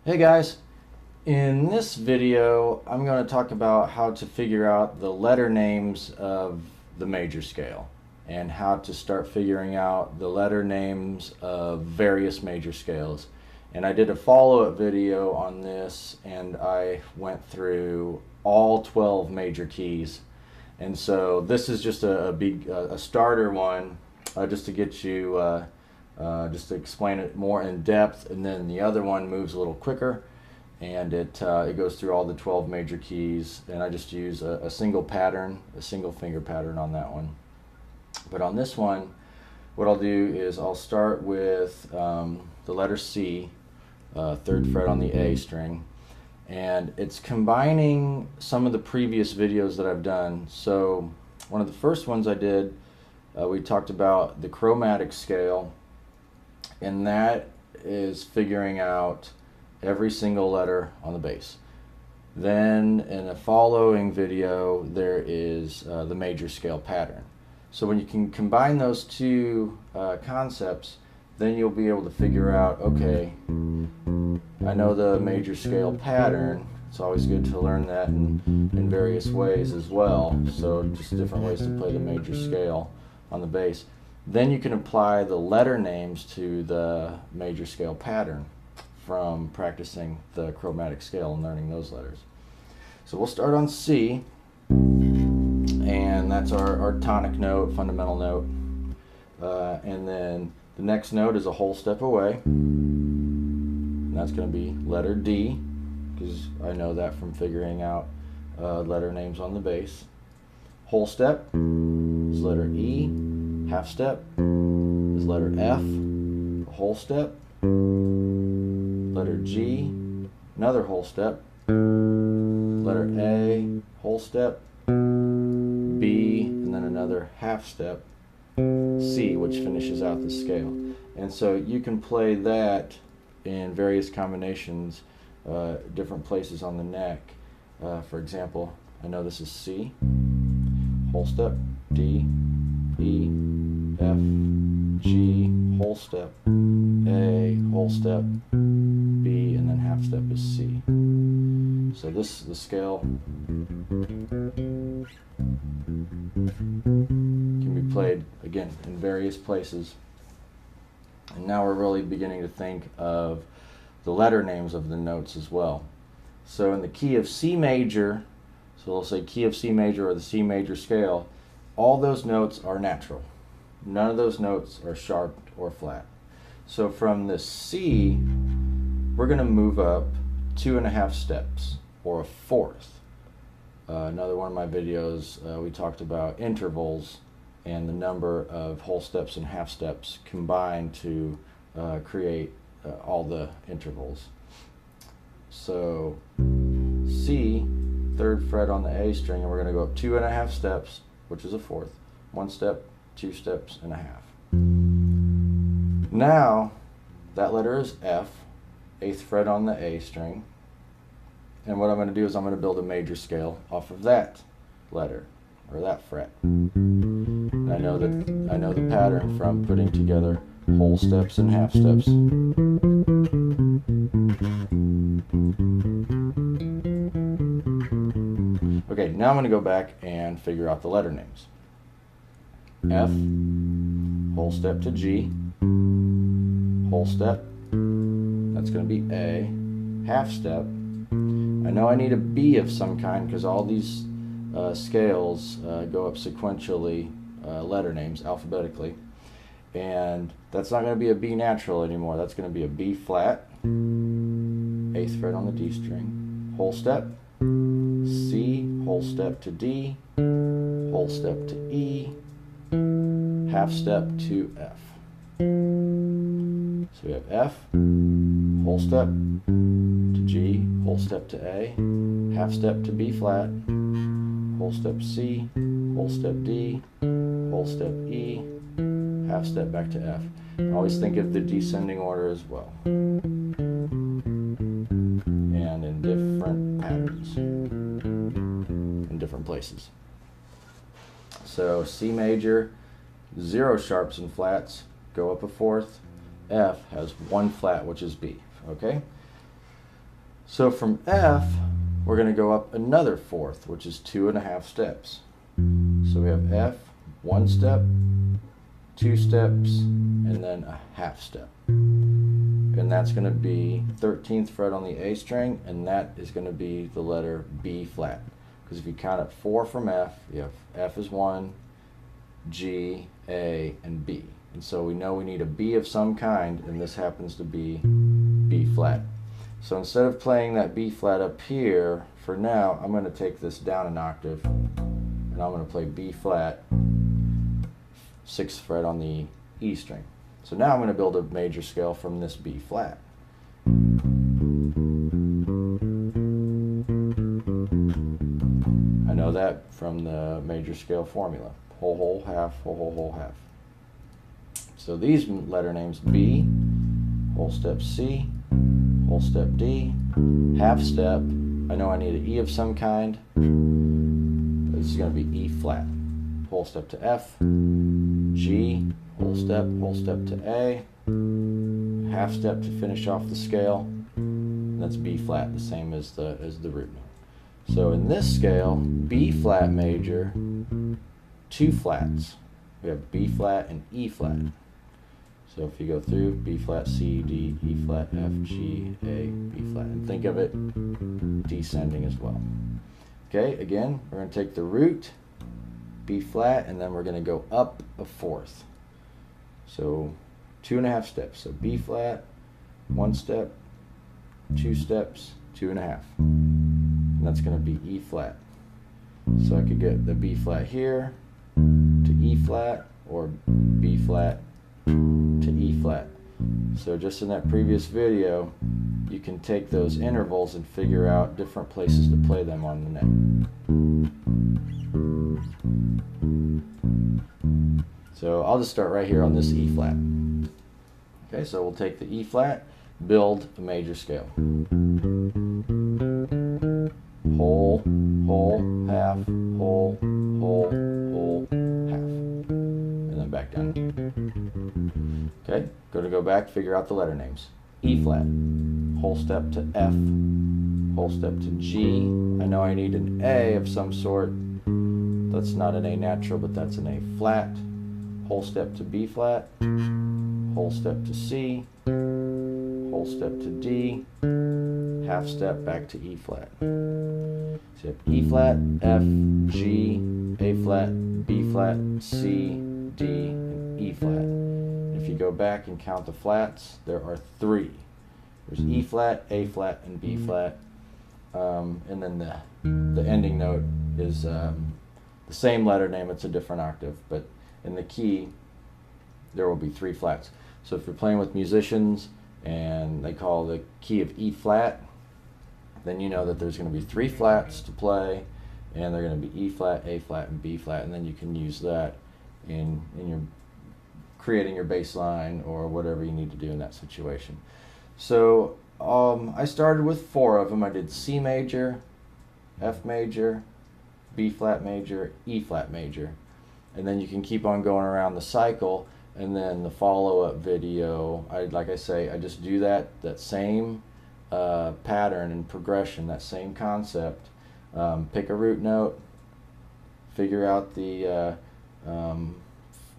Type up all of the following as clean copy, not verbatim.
Hey guys, in this video I'm going to talk about how to figure out the letter names of the major scale and how to start figuring out the letter names of various major scales. And I did a follow-up video on this and I went through all 12 major keys. And so this is just a starter one just to get you just to explain it more in depth, and then the other one moves a little quicker and it goes through all the 12 major keys, and I just use a single pattern, a single finger pattern on that one. But on this one, what I'll do is I'll start with the letter C, 3rd fret on the A string, and it's combining some of the previous videos that I've done. So one of the first ones I did, we talked about the chromatic scale, and that is figuring out every single letter on the bass. Then in a following video there is the major scale pattern. So when you can combine those two concepts, then you'll be able to figure out, okay, I know the major scale pattern. It's always good to learn that in various ways as well, so just different ways to play the major scale on the bass. Then you can apply the letter names to the major scale pattern from practicing the chromatic scale and learning those letters. So we'll start on C, and that's our tonic note, fundamental note. And then the next note is a whole step away, and that's going to be letter D, because I know that from figuring out letter names on the bass. Whole step is letter E. Half step is letter F, a whole step, letter G, another whole step, letter A, whole step, B, and then another half step, C, which finishes out the scale. And so you can play that in various combinations, different places on the neck. For example, I know this is C, whole step, D, E, F, G, whole step, A, whole step, B, and then half step is C. So the scale can be played, again, in various places. And now we're really beginning to think of the letter names of the notes as well. So in the key of C major, so we'll say key of C major or the C major scale, all those notes are natural. None of those notes are sharp or flat. So from the C, we're going to move up 2.5 steps, or a fourth. Another one of my videos, we talked about intervals and the number of whole steps and half steps combined to create all the intervals. So C, 3rd fret on the A string, and we're going to go up 2.5 steps, which is a fourth. 1 step, 2 steps and a half. Now that letter is F, 8th fret on the A string, and what I'm going to do is I'm going to build a major scale off of that letter, or that fret. And I know the pattern from putting together whole steps and half steps. Okay, now I'm going to go back and figure out the letter names. F, whole step to G, whole step, that's going to be A, half step. I know I need a B of some kind because all these scales go up sequentially, letter names, alphabetically. And that's not going to be a B natural anymore, that's going to be a B flat, 8th fret on the D string, whole step, C, whole step to D, whole step to E, half step to F. So we have F, whole step to G, whole step to A, half step to B flat, whole step C, whole step D, whole step E, half step back to F. I always think of the descending order as well, and in different patterns, in different places. So C major, 0 sharps and flats, go up a fourth. F has 1 flat, which is B. Okay? So from F, we're going to go up another fourth, which is 2.5 steps. So we have F, 1 step, 2 steps, and then a half step. And that's going to be 13th fret on the A string, and that is going to be the letter B flat. Because if you count it 4 from F, you have F is 1, G, A, and B. And so we know we need a B of some kind, and this happens to be B flat. So instead of playing that B flat up here, for now, I'm going to take this down an octave, and I'm going to play B flat, 6th fret on the E string. So now I'm going to build a major scale from this B flat. I know that from the major scale formula. Whole, whole, half, whole, whole, whole, half. So these letter names: B, whole step C, whole step D, half step. I know I need an E of some kind. This is going to be E flat. Whole step to F, G, whole step to A, half step to finish off the scale. And that's B flat, the same as the root note. So in this scale, B flat major, 2 flats. We have B flat and E flat. So if you go through B flat, C, D, E flat, F, G, A, B flat, and think of it descending as well. Okay, again, we're going to take the root, B flat, and then we're going to go up a fourth. So 2.5 steps. So B flat, 1 step, 2 steps, 2.5. And that's going to be E flat. So I could get the B flat here to E flat, or B flat to E flat. So just in that previous video, you can take those intervals and figure out different places to play them on the neck. So I'll just start right here on this E flat. Okay, so we'll take the E flat, build a major scale. Whole, whole, half, whole, whole, whole, half. And then back down. Okay, go back, figure out the letter names. E flat, whole step to F, whole step to G. I know I need an A of some sort. That's not an A natural, but that's an A flat. Whole step to B flat, whole step to C, whole step to D, half step back to E flat. So you have E flat, F, G, A flat, B flat, C, D, and E flat. If you go back and count the flats, there are 3. There's E flat, A flat, and B flat. And then the ending note is the same letter name, it's a different octave, but in the key there will be 3 flats. So if you're playing with musicians and they call the key of E flat, then you know that there's going to be 3 flats to play, and they're going to be E flat, A flat, and B flat, and then you can use that in your creating your bass line or whatever you need to do in that situation. So I started with 4 of them. I did C major, F major, B flat major, E flat major, and then you can keep on going around the cycle. And then the follow-up video, like I say, I just do that same pattern and progression, that same concept. Pick a root note, figure out the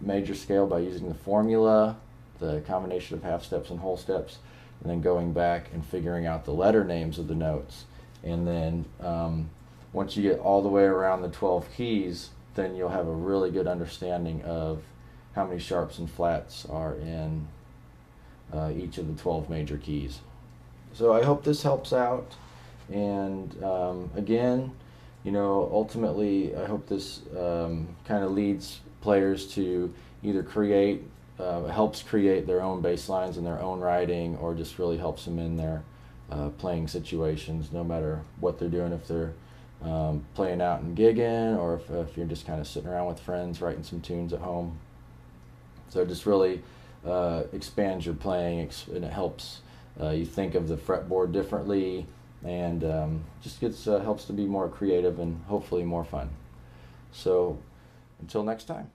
major scale by using the formula, the combination of half steps and whole steps, and then going back and figuring out the letter names of the notes. And then once you get all the way around the 12 keys, then you'll have a really good understanding of how many sharps and flats are in each of the 12 major keys. So I hope this helps out, and again, you know, ultimately I hope this kind of leads players to either helps create their own bass lines in their own writing, or just really helps them in their playing situations, no matter what they're doing, if they're playing out and gigging, or if you're just kind of sitting around with friends writing some tunes at home. So it just really expands your playing, and it helps you think of the fretboard differently, and just helps to be more creative and hopefully more fun. So until next time.